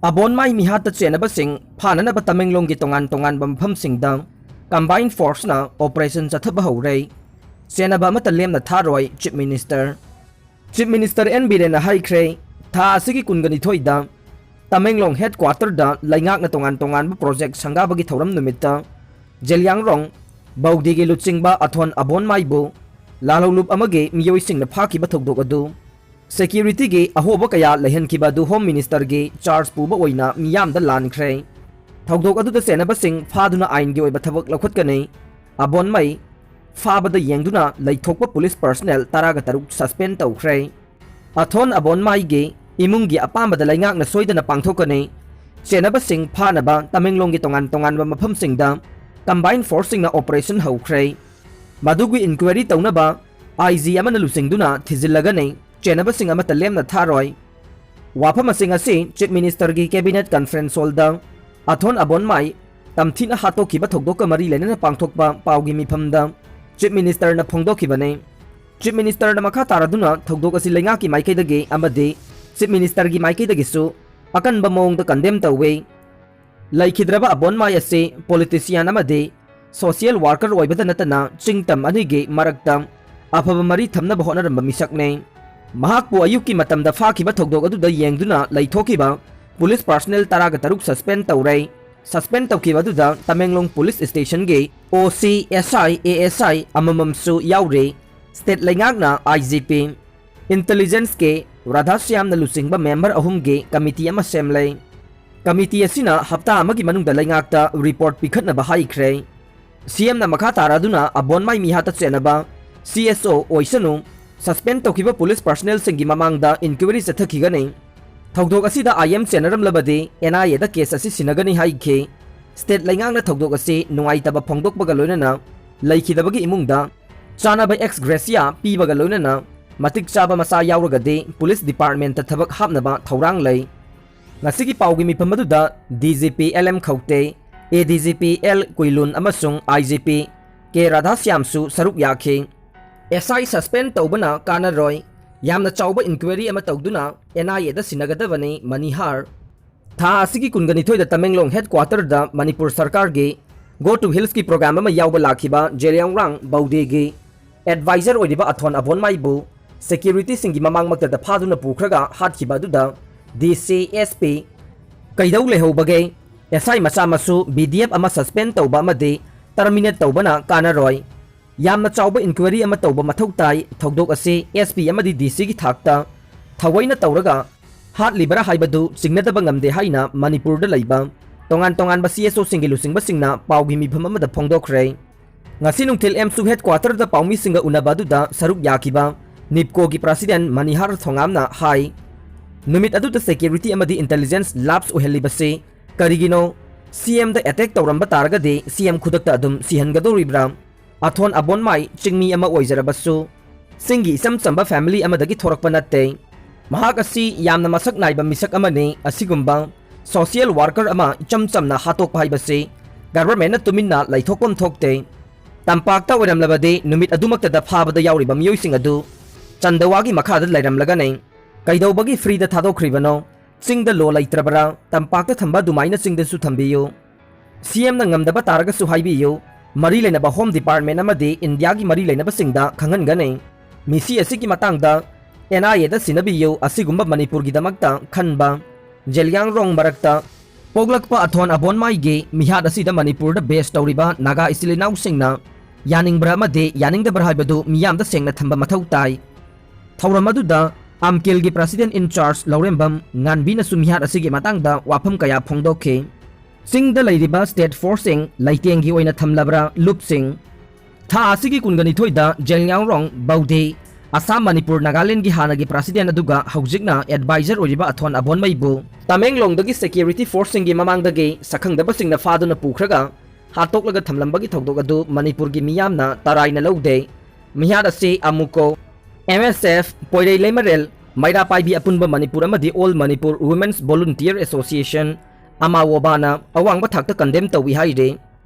Abonmai mihat Chennabasing phanana ba Tamenglong gi tongan mafam singda combined force na operation chathaba hore Chennaba amata Lemna Tharoi Chief Minister NB na Haikhre tha asigi kungani thoida Tamenglong headquarter da laingak na tongan ba project sangaba gi thoram numita Jelyang rong baudi gi luchingba Athuan Abonmai bu lalolup amage miyoi sing na phaki ba thokdok adu Security ge ahoba kaya lehan kiba du Home Minister ge charge puba oina miyam da lankhre thokdok adu da Chennabasing phaduna ain ge oiba thabak lakhut kanei Abonmai phaba da yengduna laithokpa police personnel taraga taruk suspend tawkhre Athuan Abonmai ge imung gi apamba da laingak na soidana pangthokane Chennabasing phanaba Tamenglong gi tongan ba mafam singda combined forcing na operation haukhre madugi inquiry tawnaba IG amana lusingduna thizillagane Chennabasing amata Lemna Tharoi wafam asing asi Chief Minister gi cabinet conference holda Athuan Abonmai tamthina hatokiba thokdok mari lena pangthokpa pawgi mifamda Chief Minister na phongdokibane Chief Minister na makha taraduna thokdok asi lenga ki maikei dage amade Chief Minister gi maikei dage su akan ba mong da condemn tawe laikhidraba Abonmai ase politician amade social worker oibada natana chingtam anige marakta afaba mari thamna bahona ramba misakne Mahakpu ayuki matamda fakiba thokdok adu da yengduna laithokiba police personnel taraga taruk suspend tawrai suspend tawkiba du da Tamenglong police station ge OC SI ASI amamam su yaure state laingak na IGP intelligence ke Radhasyam na lusingba member ahum ge committee ama semlay committee asina hafta amagi manungda laingak ta report pikhatna ba Haikhre CM na makha taraduna Abonmai mihata Chennaba CSO oisanu suspend tokiba police personnel singi mamangda inquiry chathakigane thokdok asida IM chenaram labade NIA da case asi sinagani haikhe state laingang na thokdok asi nungai taba phongdok baga loinana laikhidabagi imungda chana ba ex gracia pi baga loinana matik chaba masa yauragade police department ta thabak hapnaba thorang lei ngasigi pawgi mipamadu da DGP LM Khaute ADGP L Kuilun amasung IGP K Radhasyam su saruk yakhe SI suspend tawbana kanaroi yamna chawba inquiry ama tawduna NIA da sinagadabani manihar tha asigi kungani thoida Tamenglong headquarter da Manipur sarkar ge go to hills ki program ama yawba lakhiba Jelyang rang baude ge advisor oidiba Athuan Abonmai bu security singi mamang makta da phaduna pukhraga hatkiba du da DCSP kaidau lehobage SI macha masu BDF ama suspend tawba amade terminate tawbana kanaroi yamna chawba inquiry ama tawba mathau tai thokdok ase SP amadi DC gi thakta thawaina tawraga hat libara haibadu singnadaba ngamde haina Manipur da leiba tongan ba CSO singilu singba singna pawgi mifam amada phongdokre ngasi nungthil MSU headquarter da pawmi singa unabadu da saruk yakiba NIPCO gi president Manihar Thongamna hai numit adu da security amadi intelligence labs uhelibase karigino CM da attack tawramba targa de CM khudakta adum sihangadoribra Athuan Abonmai chingmi ama oizarabasu singi isam chamba family amadagi thorakpa natte mahak asi yamna masak naiba misak amane asigumba social worker ama chamna hatok phaibase government na tuminna laithokpam thokte tampakta oramlabade numit adumakta da phabada yauriba miyoising adu chandawagi makhada lairamlaga nei kaidawbagi free da thadokribano chingda lo laitrabara tampakta thamba dumaina chingda su thambiyo CM na ngamdaba taraga su haibiyo Mari lainaba Home Department amadi India gi mari lainaba singda khangan gane misi asigi matangda NIA da sinabiyo asigumba Manipur gi damakta khanba Jelyang rong marakta poglakpa Athuan Abonmai ge mihat asida Manipur da base tawriba naga isilinau singna yaning brahmade yaning da brahibadu miyam da sengna thamba mathau tai thauramadu da amkel gi president in charge Laurembam nganbina sumihat asigi matangda wafam kaya phongdokhe Sing da lairiba state forcing laitengi oina thamlabra lupsing tha asigi kungani thoida Jelyang rong baude Assam Manipur Nagaland gi hanagi president aduga haujikna advisor oriba Athuan Abonmai bu Tamenglong dagi security forcing gi mamang dagi sakhangdaba singna faduna pukhraga hatoklaga thamlambagi thokdok adu Manipur gi miyamna taraina lode mihad ase amuko MSF poirei lemarel maira paibi apunba Manipur amadi All Manipur Women's Volunteer Association ama wobana awang bathakta condemn tawi haire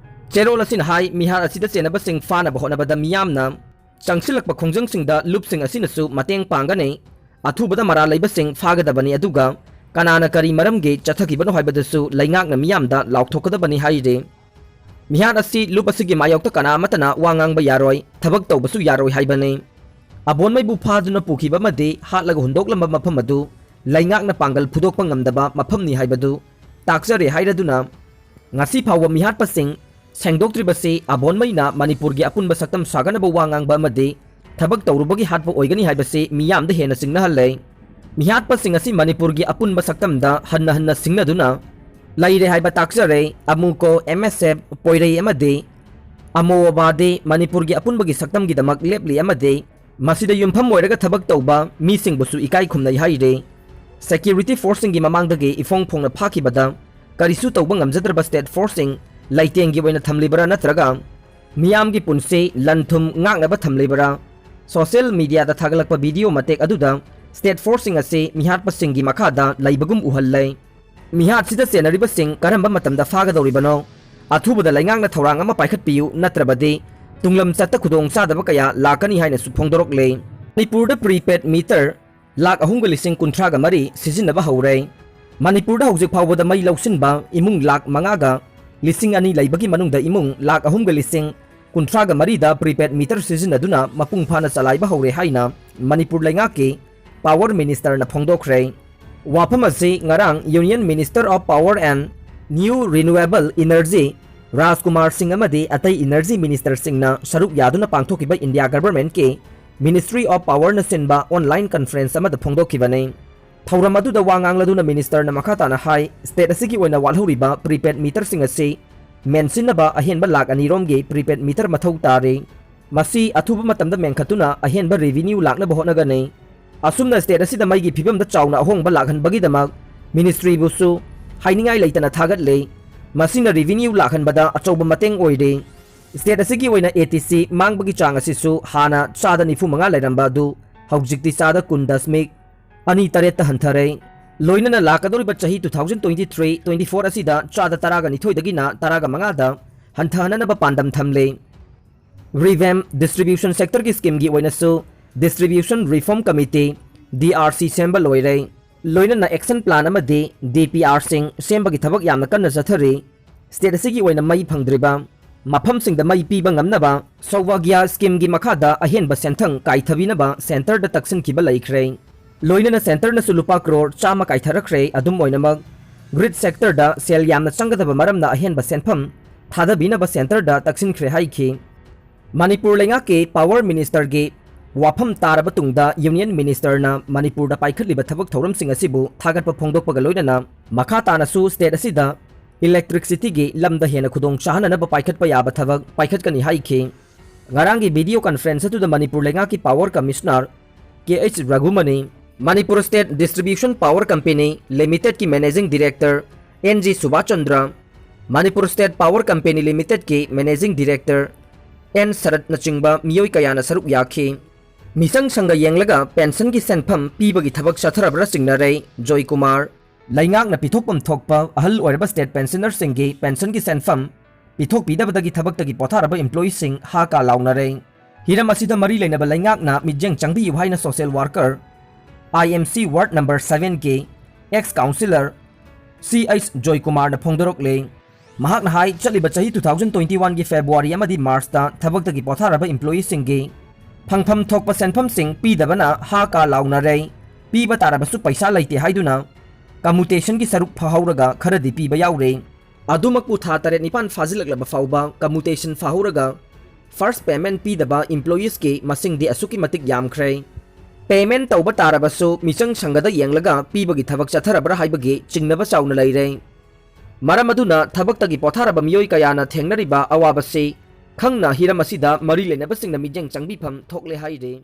cherol asin hai mihar asida Chennabasing fana bahona bada miyamna changsilakpa khongjang singda lupsing asinasu mateng pangane athubada mara leiba sing fagadabani aduga ꯀꯅꯥꯅ ꯀꯔꯤ ꯃꯔꯝꯒꯤ ꯆꯠꯊꯈꯤꯕꯅꯣ ꯍꯥꯏꯕꯗꯨꯁꯨ ꯂꯩꯉꯥꯛꯅ ꯃꯤꯌꯥꯝꯗ ꯂꯥꯎꯊꯣꯛꯀꯗꯕꯅꯤ ꯍꯥꯏꯔꯤ꯫ ꯃꯤꯍꯥꯠ ꯑꯁꯤ ꯂꯨꯞ ꯑꯁꯤꯒꯤ ꯃꯥꯌꯣꯛꯇ ꯀꯅꯥ ꯑꯃꯠꯇꯅ ꯋꯥ ꯉꯥꯡꯕ ꯌꯥꯔꯣꯏ, ꯊꯕꯛ ꯇꯧꯕꯁꯨ ꯌꯥꯔꯣꯏ ꯍꯥꯏꯕꯅꯤ꯫ ꯑꯕꯣꯟꯃꯩꯕꯨ ꯐꯥꯗꯨꯅ ꯄꯨꯈꯤꯕ ꯑꯃꯗꯤ ꯍꯥꯠꯂꯒ ꯍꯨꯟꯗꯣꯛꯂꯝꯕ ꯃꯐꯝ ꯑꯗꯨ ꯂꯩꯉꯥꯛꯅ ꯄꯥꯡꯒꯜ ꯐꯨꯗꯣꯛꯄ ꯉꯝꯗꯕ ꯃꯐꯝꯅꯤ ꯍꯥꯏꯕꯗꯨ ꯇꯥꯛꯆꯔꯦ ꯍꯥꯏꯔꯗꯨꯅ ꯉꯁꯤ ꯐꯥꯎꯕ ꯃꯤꯍꯥꯠꯄꯁꯤꯡ ꯁꯦꯡꯗꯣꯛꯇ꯭ꯔꯤꯕꯁꯤ ꯑꯕꯣꯟꯃꯩꯅ ꯃꯅꯤꯄꯨꯔꯒꯤ ꯑꯄꯨꯟꯕ ꯁꯛꯇꯝ ꯁꯥꯒꯠꯅꯕ ꯋꯥ ꯉꯥꯡꯕ ꯑꯃꯗꯤ ꯊꯕꯛ ꯇꯧꯔꯨꯕꯒꯤ ꯍꯥꯠꯄ ꯑꯣꯏꯒꯅꯤ ꯍꯥꯏꯕꯁꯤ ꯃꯤꯌꯥꯝꯗ ꯍꯦꯟꯅ ꯆꯤꯡꯅꯍꯜꯂꯦ꯫ ꯃꯤꯍꯥꯠꯄꯁꯤꯡ ꯑꯁꯤ ꯃꯅꯤꯄꯨꯔꯒꯤ ꯑꯄꯨꯟꯕ ꯁꯛꯇꯝꯗ ꯍꯟꯅ ꯍꯟꯅ ꯁꯤꯡꯅꯗꯨꯅ ꯂꯩꯔꯦ ꯍꯥꯏꯕ ꯇꯥꯛꯆꯔꯦ꯫ ꯑꯃꯨꯀꯣ, MSF, ꯄꯣꯏꯔꯩ ꯑꯃꯗꯤ ꯑꯃꯣꯋꯥꯕꯥꯗꯤ ꯃꯅꯤꯄꯨꯔꯒꯤ ꯑꯄꯨꯟꯕꯒꯤ ꯁꯛꯇꯝꯒꯤꯗꯃꯛ ꯂꯦꯞꯂꯤ ꯑꯃꯗꯤ ꯃꯁꯤꯗ ꯌꯨꯝꯐꯝ ꯑꯣꯏꯔꯒ ꯊꯕꯛ ꯇꯧꯕ ꯃꯤꯁꯤꯡꯕꯨꯁꯨ ꯏꯀꯥꯏ ꯈꯨꯝꯅꯩ ꯍꯥꯏꯔꯤ꯫ ꯁꯦꯀ꯭ꯌꯨꯔꯤꯇꯤ ꯐꯣꯔꯁꯁꯤꯡꯒꯤ ꯃꯃꯥꯡꯗꯒꯤ ꯏꯐꯣꯡ ꯐꯣꯡꯅ ꯐꯥꯈꯤꯕꯗ ꯀꯔꯤꯁꯨ ꯇꯧꯕ ꯉꯝꯖꯗ꯭ꯔꯕ ꯁ꯭ꯇꯦꯠ ꯐꯣꯔꯁꯁꯤꯡ ꯂꯩꯇꯦꯡꯒꯤ ꯑꯣꯏꯅ ꯊꯝꯂꯤꯕꯔꯥ ꯅꯠꯇ꯭ꯔꯒ ꯃꯤꯌꯥꯝꯒꯤ ꯄꯨꯟꯁꯤ ꯂꯟ ꯊꯨꯝ ꯉꯥꯛꯅꯕ ꯊꯝꯂꯤꯕꯔꯥ? ꯁꯣꯁꯤꯌꯦꯜ ꯃꯤꯗꯤꯌꯥꯗ ꯊꯥꯒꯠꯂꯛꯄ ꯚꯤꯗꯤꯑꯣ ꯃꯇꯦꯛ ꯑꯗꯨꯗ ꯁ꯭ꯇꯦꯠ ꯐꯣꯔꯁꯁꯤꯡ ꯑꯁꯤ ꯃꯤꯍꯥꯠꯄꯁꯤꯡꯒꯤ ꯃꯈꯥꯗ ꯂꯩꯕꯒꯨꯝ ꯎꯍꯜꯂꯦ꯫ ꯃꯤꯍꯥꯠꯁꯤꯗ ꯆꯦꯟꯅꯔꯤꯕꯁꯤꯡ ꯀꯔꯝꯕ ꯃꯇꯝꯗ ꯐꯥꯒꯗꯧꯔꯤꯕꯅꯣ? ꯑꯊꯨꯕꯗ ꯂꯩꯉꯥꯛꯅ ꯊꯧꯔꯥꯡ ꯑꯃ ꯄꯥꯏꯈꯠꯄꯤꯌꯨ, ꯅꯠꯇ꯭ꯔꯕꯗꯤ ꯇꯨꯡꯂꯝꯆꯠꯇ ꯈꯨꯗꯣꯡꯆꯥꯗꯕ ꯀꯌꯥ ꯂꯥꯛꯀꯅꯤ ꯍꯥꯏꯅꯁꯨ ꯐꯣꯡꯗꯣꯔꯛꯂꯦ꯫ ꯃꯅꯤꯄꯨꯔꯗ ꯄ꯭ꯔꯤꯄꯦꯗ ꯃꯤꯇꯔ 3,53,000 ꯁꯤꯖꯤꯟꯅꯕ ꯍꯧꯔꯦ꯫ ꯃꯅꯤꯄꯨꯔꯗ ꯍꯧꯖꯤꯛ ꯐꯥꯎꯕꯗ ꯃꯩ ꯂꯧꯁꯤꯟꯕ ꯏꯃꯨꯡ 5,02,000 ꯂꯩꯕꯒꯤ ꯃꯅꯨꯡꯗ ꯏꯃꯨꯡ 3,53,000ꯗ ꯄ꯭ꯔꯤꯄꯦꯗ ꯃꯤꯇꯔ ꯁꯤꯖꯤꯟꯅꯗꯨꯅ ꯃꯄꯨꯡ ꯐꯥꯅ ꯆꯂꯥꯏꯕ ꯍꯧꯔꯦ ꯍꯥꯏꯅ ꯃꯅꯤꯄꯨꯔ ꯂꯩꯉꯥꯛꯀꯤ ꯄꯥꯋꯔ ꯃꯤꯅꯤꯁꯇꯔꯅ ꯐꯣꯡꯗꯣꯛꯈ꯭ꯔꯦ꯫ ꯋꯥꯐꯝ ꯑꯁꯤ ꯉꯔꯥꯡ union minister of power and new renewable energy Rajkumar Singh ꯑꯃꯗꯤ ꯑꯇꯩ ꯏꯅꯔꯖꯤ ꯃꯤꯅꯤꯁꯇꯔꯁꯤꯡꯅ ꯁꯔꯨꯛ ꯌꯥꯗꯨꯅ ꯄꯥꯡꯊꯣꯛꯈꯤꯕ ꯏꯟꯗꯤꯌꯥ ꯒꯚꯔꯟꯃꯦꯟꯠꯀꯤ ꯃꯤꯅꯤꯁꯇ꯭ꯔꯤ ꯑꯣꯐ ꯄꯥꯋꯔꯅ ꯁꯤꯟꯕ ꯑꯣꯟꯂꯥꯏꯟ ꯀꯟꯐꯔꯦꯟꯁ ꯑꯃꯗ ꯐꯣꯡꯗꯣꯛꯈꯤꯕꯅꯤ꯫ ꯊꯧꯔꯝ ꯑꯗꯨꯗ ꯋꯥ ꯉꯥꯡꯂꯗꯨꯅ ꯃꯤꯅꯤꯁꯇꯔꯅ ꯃꯈꯥ ꯇꯥꯅ ꯍꯥꯏ ꯁ꯭ꯇꯦꯠ ꯑꯁꯤꯒꯤ ꯑꯣꯏꯅ ꯋꯥꯠꯍꯧꯔꯤꯕ ꯄ꯭ꯔꯤꯄꯦꯗ ꯃꯤꯇꯔꯁꯤꯡ ꯑꯁꯤ ꯃꯦꯟꯁꯤꯟꯅꯕ ꯑꯍꯦꯟꯕ 2,00,000ꯔꯣꯝꯒꯤ ꯄ꯭ꯔꯤꯄꯦꯗ ꯃꯤꯇꯔ ꯃꯊꯧ ꯇꯥꯔꯤ꯫ ꯃꯁꯤ ꯑꯊꯨꯕ ꯃꯇꯝꯗ ꯃꯦꯟꯈꯠꯇꯨꯅ ꯑꯍꯦꯟꯕ ꯔꯦꯚꯤꯅ꯭ꯌꯨ ꯂꯥꯛꯅꯕ ꯍꯣꯠꯅꯒꯅꯤ꯫ ꯑꯁꯨꯝꯅ ꯁ꯭ꯇꯦꯠ ꯑꯁꯤꯗ ꯃꯩꯒꯤ ꯐꯤꯕꯝꯗ ꯆꯥꯎꯅ ꯑꯍꯣꯡꯕ ꯂꯥꯛꯍꯟꯕꯒꯤꯗꯃꯛ ꯃꯤꯅꯤꯁꯇ꯭ꯔꯤꯕꯨꯁꯨ ꯍꯥꯏꯅꯤꯡꯉꯥꯏ ꯂꯩꯇꯅ ꯊꯥꯒꯠꯂꯤ꯫ ꯃꯁꯤꯅ ꯔꯦꯚꯤꯅ꯭ꯌꯨ ꯂꯥꯛꯍꯟꯕꯗ ꯑꯆꯧꯕ ꯃꯇꯦꯡ ꯑꯣꯏꯔꯤ꯫ ꯁ꯭ꯇꯦꯠ ꯑꯁꯤꯒꯤ ꯑꯣꯏꯅ ATC ꯃꯥꯡꯕꯒꯤ ꯆꯥꯡ ꯑꯁꯤꯁꯨ ꯍꯥꯟꯅ 95% ꯂꯩꯔꯝꯕ ꯑꯗꯨ ꯍꯧꯖꯤꯛꯇꯤ 10.28% ꯍꯟꯊꯔꯦ꯫ ꯂꯣꯏꯅꯅ ꯂꯥꯛꯀꯗꯧꯔꯤꯕ ꯆꯍꯤ 2023-24 ꯑꯁꯤꯗ 12%ꯗꯒꯤꯅ 15%ꯗ ꯍꯟꯊꯍꯟꯅꯕ ꯄꯥꯟꯗꯝ ꯊꯝꯂꯤ꯫ ꯔꯤꯚꯦꯝ ꯗꯤꯁꯇ꯭ꯔꯤꯕ꯭ꯌꯨꯁꯟ ꯁꯦꯛꯇꯔꯒꯤ ꯁ꯭ꯀꯤꯝꯒꯤ ꯑꯣꯏꯅꯁꯨ ꯗꯤꯁꯇ꯭ꯔꯤꯕ꯭ꯌꯨꯁꯟ ꯔꯤꯐꯣꯔꯝ ꯀꯃꯤꯇꯤ DRC ꯁꯦꯝꯕ ꯂꯣꯏꯔꯦ꯫ ꯂꯣꯏꯅꯅ ꯑꯦꯛꯁꯟ ꯄ꯭ꯂꯥꯟ ꯑꯃꯗꯤ DPRꯁꯤꯡ ꯁꯦꯝꯕꯒꯤ ꯊꯕꯛ ꯌꯥꯝꯅ ꯀꯟꯅ ꯆꯠꯊꯔꯤ꯫ ꯁ꯭ꯇꯦꯠ ꯑꯁꯤꯒꯤ ꯑꯣꯏꯅ ꯃꯩ ꯐꯪꯗ꯭ꯔꯤꯕ ꯃꯐꯝꯁꯤꯡꯗ ꯃꯩ ꯄꯤꯕ ꯉꯝꯅꯕ ꯁꯧꯚꯥꯒ꯭ꯌ ꯁ꯭ꯀꯤꯝꯒꯤ ꯃꯈꯥꯗ ꯑꯍꯦꯟꯕ ꯁꯦꯟꯊꯪ ꯀꯥꯏꯊꯕꯤꯅꯕ ꯁꯦꯟꯇꯔꯗ ꯇꯛꯁꯤꯟꯈꯤꯕ ꯂꯩꯈ꯭ꯔꯦ꯫ ꯂꯣꯏꯅꯅ ꯁꯦꯟꯇꯔꯅꯁꯨ ꯂꯨꯄꯥ ꯀ꯭ꯔꯣꯔ 100 ꯀꯥꯏꯊꯔꯛꯈ꯭ꯔꯦ꯫ ꯑꯗꯨꯝ ꯑꯣꯏꯅꯃꯛ ꯒ꯭ꯔꯤꯗ ꯁꯦꯛꯇꯔꯗ ꯁꯦꯜ ꯌꯥꯝꯅ ꯆꯪꯒꯗꯕ ꯃꯔꯝꯅ ꯑꯍꯦꯟꯕ ꯁꯦꯟꯐꯝ ꯊꯥꯗꯕꯤꯅꯕ ꯁꯦꯟꯇꯔꯗ ꯇꯛꯁꯤꯟꯈ꯭ꯔꯦ ꯍꯥꯏꯈꯤ꯫ ꯃꯅꯤꯄꯨꯔ ꯂꯩꯉꯥꯛꯀꯤ ꯄꯥꯋꯔ ꯃꯤꯅꯤꯁꯇꯔꯒꯤ ꯋꯥꯐꯝ ꯇꯥꯔꯕ ꯇꯨꯡꯗ ꯌꯨꯅꯤꯌꯟ ꯃꯤꯅꯤꯁꯇꯔꯅ ꯃꯅꯤꯄꯨꯔꯗ ꯄꯥꯏꯈꯠꯂꯤꯕ ꯊꯕꯛ ꯊꯧꯔꯝꯁꯤꯡ ꯑꯁꯤꯕꯨ ꯊꯥꯒꯠꯄ ꯐꯣꯡꯗꯣꯛꯄꯒ ꯂꯣꯏꯅꯅ ꯃꯈꯥ ꯇꯥꯅꯁꯨ ꯁ꯭ꯇꯦꯠ ꯑꯁꯤꯗ ꯏꯂꯦꯛꯇ꯭ꯔꯤꯛꯁꯤꯇꯤꯒꯤ ꯂꯝꯗ ꯍꯦꯟꯅ ꯈꯨꯗꯣꯡ ꯆꯥꯍꯟꯅꯕ ꯄꯥꯏꯈꯠꯄ ꯌꯥꯕ ꯊꯕꯛ ꯄꯥꯏꯈꯠꯀꯅꯤ ꯍꯥꯏꯈꯤ꯫ ꯉꯔꯥꯡꯒꯤ ꯚꯤꯗꯤꯑꯣ ꯀꯟꯐꯔꯦꯟꯁ ꯑꯗꯨꯗ ꯃꯅꯤꯄꯨꯔ ꯂꯩꯉꯥꯛꯀꯤ power commissioner KH Raghumani, Manipur state distribution power company ꯂꯤꯃꯤꯇꯦꯗꯀꯤ managing director NG Subhachandra, Manipur state power company ꯂꯤꯃꯤꯇꯦꯗꯀꯤ ꯃꯦꯅꯦꯖꯤꯡ ꯗꯤꯔꯦꯛꯇꯔ N ꯁꯔꯠꯅꯆꯤꯡꯕ ꯃꯤꯑꯣꯏ ꯀꯌꯥꯅ ꯁꯔꯨꯛ ꯌꯥꯈꯤ꯫ ꯃꯤꯆꯪ ꯁꯪꯒ ꯌꯦꯡꯂꯒ ꯄꯦꯟꯁꯟꯒꯤ ꯁꯦꯟꯐꯝ ꯄꯤꯕꯒꯤ ꯊꯕꯛ ꯆꯠꯊꯔꯕ꯭ꯔꯥ ꯆꯤꯡꯅꯔꯦ ꯖꯣꯏꯀꯨꯃꯥꯔ꯫ ꯂꯩꯉꯥꯛꯅ ꯄꯤꯊꯣꯛꯐꯝ ꯊꯣꯛꯄ ꯑꯍꯜ ꯑꯣꯏꯔꯕ ꯁ꯭ꯇꯦꯠ ꯄꯦꯟꯁꯅꯔꯁꯤꯡꯒꯤ ꯄꯦꯟꯁꯟꯒꯤ ꯁꯦꯟꯐꯝ ꯄꯤꯊꯣꯛꯄꯤꯗꯕꯗꯒꯤ ꯊꯕꯛꯇꯒꯤ ꯄꯣꯊꯥꯔꯕ ꯏꯝꯄ꯭ꯂꯣꯌꯤꯁꯤꯡ ꯍꯥꯀꯥ ꯂꯥꯎꯅꯔꯦ꯫ ꯍꯤꯔꯝ ꯑꯁꯤꯗ ꯃꯔꯤ ꯂꯩꯅꯕ ꯂꯩꯉꯥꯛꯅ ꯃꯤꯠꯌꯦꯡ ꯆꯪꯕꯤꯌꯨ ꯍꯥꯏꯅ social worker IMC ward number 7ꯒꯤ ꯑꯦꯛꯁ ꯀꯥꯎꯟꯁꯤꯂꯔ CH ꯖꯣꯏꯀꯨꯃꯥꯔꯅ ꯐꯣꯡꯗꯣꯔꯛꯂꯦ꯫ ꯃꯍꯥꯛꯅ ꯍꯥꯏ ꯆꯠꯂꯤꯕ ꯆꯍꯤ 2021ꯒꯤ ꯐꯦꯕ꯭ꯔꯨꯋꯥꯔꯤ ꯑꯃꯗꯤ ꯃꯥꯔꯆꯇ ꯊꯕꯛꯇꯒꯤ ꯄꯣꯊꯥꯔꯕ ꯏꯝꯄ꯭ꯂꯣꯌꯤꯁꯤꯡꯒꯤ ꯐꯪꯐꯝ ꯊꯣꯛꯄ ꯁꯦꯟꯐꯝꯁꯤꯡ ꯄꯤꯗꯕꯅ ꯍꯥꯀꯥ ꯂꯥꯎꯅꯔꯦ꯫ ꯄꯤꯕ ꯇꯥꯔꯕꯁꯨ ꯄꯩꯁꯥ ꯂꯩꯇꯦ ꯍꯥꯏꯗꯨꯅ ꯀꯝꯃꯨꯇꯦꯁꯟꯒꯤ ꯁꯔꯨꯛ ꯐꯥꯍꯧꯔꯒ ꯈꯔꯗꯤ ꯄꯤꯕ ꯌꯥꯎꯔꯦ꯫ ꯑꯗꯨꯃꯛꯄꯨ ꯊꯥ 7-9 ꯐꯥꯖꯤꯜꯂꯛꯂꯕ ꯐꯥꯎꯕ ꯀꯝꯃꯨꯇꯦꯁꯟ ꯐꯥꯍꯧꯔꯒ ꯐꯥꯔꯁ ꯄꯦꯃꯦꯟꯠ ꯄꯤꯗꯕ ꯏꯝꯄ꯭ꯂꯣꯌꯤꯁꯀꯤ ꯃꯁꯤꯡꯗꯤ ꯑꯁꯨꯛꯀꯤ ꯃꯇꯤꯛ ꯌꯥꯝꯈ꯭ꯔꯦ꯫ ꯄꯦꯃꯦꯟꯠ ꯇꯧꯕ ꯇꯥꯔꯕꯁꯨ ꯃꯤꯆꯪ ꯁꯪꯒꯗ ꯌꯦꯡꯂꯒ ꯄꯤꯕꯒꯤ ꯊꯕꯛ ꯆꯠꯊꯔꯕ꯭ꯔꯥ ꯍꯥꯏꯕꯒꯤ ꯆꯤꯡꯅꯕ ꯆꯥꯎꯅ ꯂꯩꯔꯦ꯫ ꯃꯔꯝ ꯑꯗꯨꯅ ꯊꯕꯛꯇꯒꯤ ꯄꯣꯊꯥꯔꯕ ꯃꯤꯑꯣꯏ ꯀꯌꯥꯅ ꯊꯦꯡꯅꯔꯤꯕ ꯑꯋꯥꯕꯁꯤ ꯈꯪꯅ ꯍꯤꯔꯝ ꯑꯁꯤꯗ ꯃꯔꯤ ꯂꯩꯅꯕꯁꯤꯡꯅ ꯃꯤꯠꯌꯦꯡ ꯆꯪꯕꯤꯐꯝ ꯊꯣꯛꯂꯦ ꯍꯥꯏꯔꯤ꯫